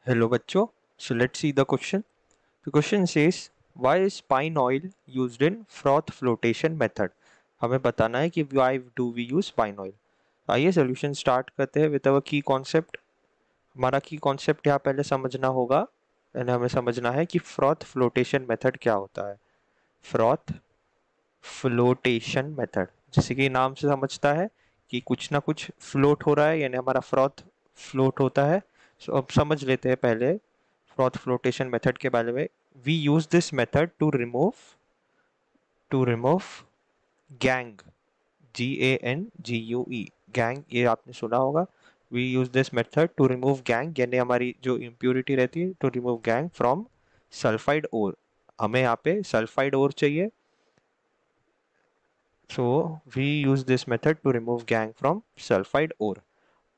Hello बच्चों, so let's see the question. The question says why is pine oil used in froth flotation method? हमें बताना है कि why do we use pine oil. आइए solution start करते हैं with our की concept. हमारा की कॉन्सेप्ट यहाँ पहले समझना होगा एंड हमें समझना है कि फ्रॉथ फ्लोटेशन मेथड क्या होता है. फ्रॉथ फ्लोटेशन मेथड जैसे कि नाम से समझता है कि कुछ ना कुछ फ्लोट हो रहा है यानी हमारा फ्रॉथ फ्लोट होता है. सो अब समझ लेते हैं पहले फ्रॉथ फ्लोटेशन मेथड के बारे में. We use this method to remove gangue, GANGUE, gangue, ये आपने सुना होगा. We use this method to remove gangue यानी हमारी जो इम्प्योरिटी रहती है to remove gangue from sulphide ore. हमें यहाँ पे सल्फाइड ओर चाहिए. So we use this method to remove gangue from sulphide ore.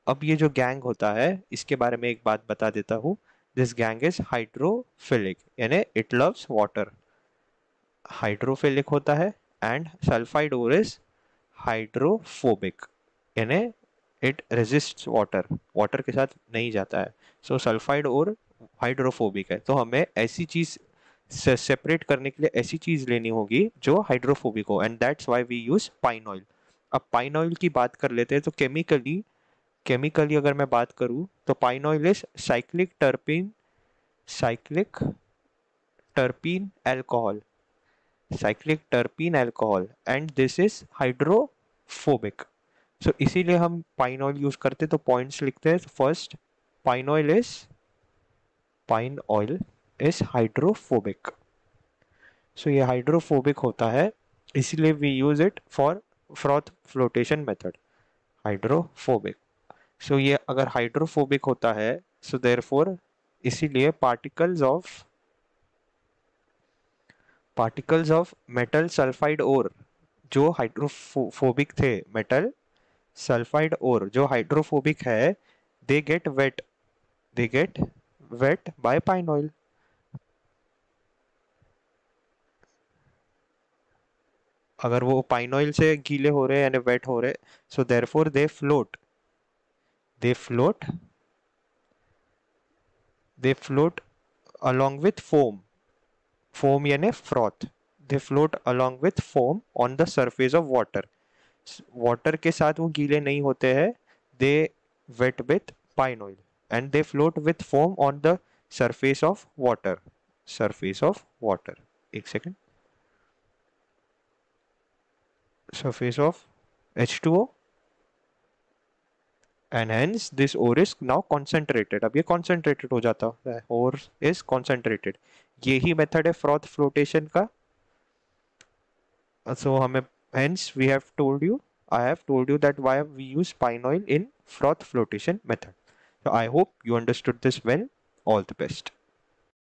अब ये जो गैंग होता है इसके बारे में एक बात बता देता हूँ. दिस गैंग इज हाइड्रोफिलिक यानी इट लव्स वाटर. हाइड्रोफिलिक होता है and sulphide ore is hydrophobic यानी इट रेजिस्ट्स वाटर, वाटर के साथ नहीं जाता है. सो सल्फाइड ओर हाइड्रोफोबिक है तो हमें ऐसी चीज सेपरेट करने के लिए ऐसी चीज लेनी होगी जो हाइड्रोफोबिक हो and that's why we use pine oil. अब पाइन ऑयल की बात कर लेते हैं तो केमिकली अगर मैं बात करूं तो pine oil is cyclic terpene alcohol, cyclic terpene alcohol and this is hydrophobic. So इसीलिए हम पाइन ऑयल यूज करते हैं. तो पॉइंट्स लिखते हैं. First, pine oil is pine oil is hydrophobic. So ये हाइड्रोफोबिक होता है इसीलिए we use it for froth flotation method. Hydrophobic. So ये अगर हाइड्रोफोबिक होता है सो देयरफॉर इसीलिए particles of metal sulphide ore जो हाइड्रोफोबिक थे, मेटल सल्फाइड ओर जो हाइड्रोफोबिक है, they get wet, they get wet by pine oil. अगर वो पाइन ऑयल से गीले हो रहे हैं यानी वेट हो रहे, so therefore they float they float along with foam यानी froth. They float along with foam on the surface of water. Water के साथ वो गीले नहीं होते हैं. They wet with pine oil and they float with foam on the surface of water. एक second. Surface of H2O and hence this ore is now concentrated. अब ये कॉन्सेंट्रेटेड हो जाता है, ओर इज कॉन्सेंट्रेटेड. यही मेथड है froth flotation का. So hence we have told you, I have told you that why we use pine oil in froth flotation method. So I hope you understood this well. All the best.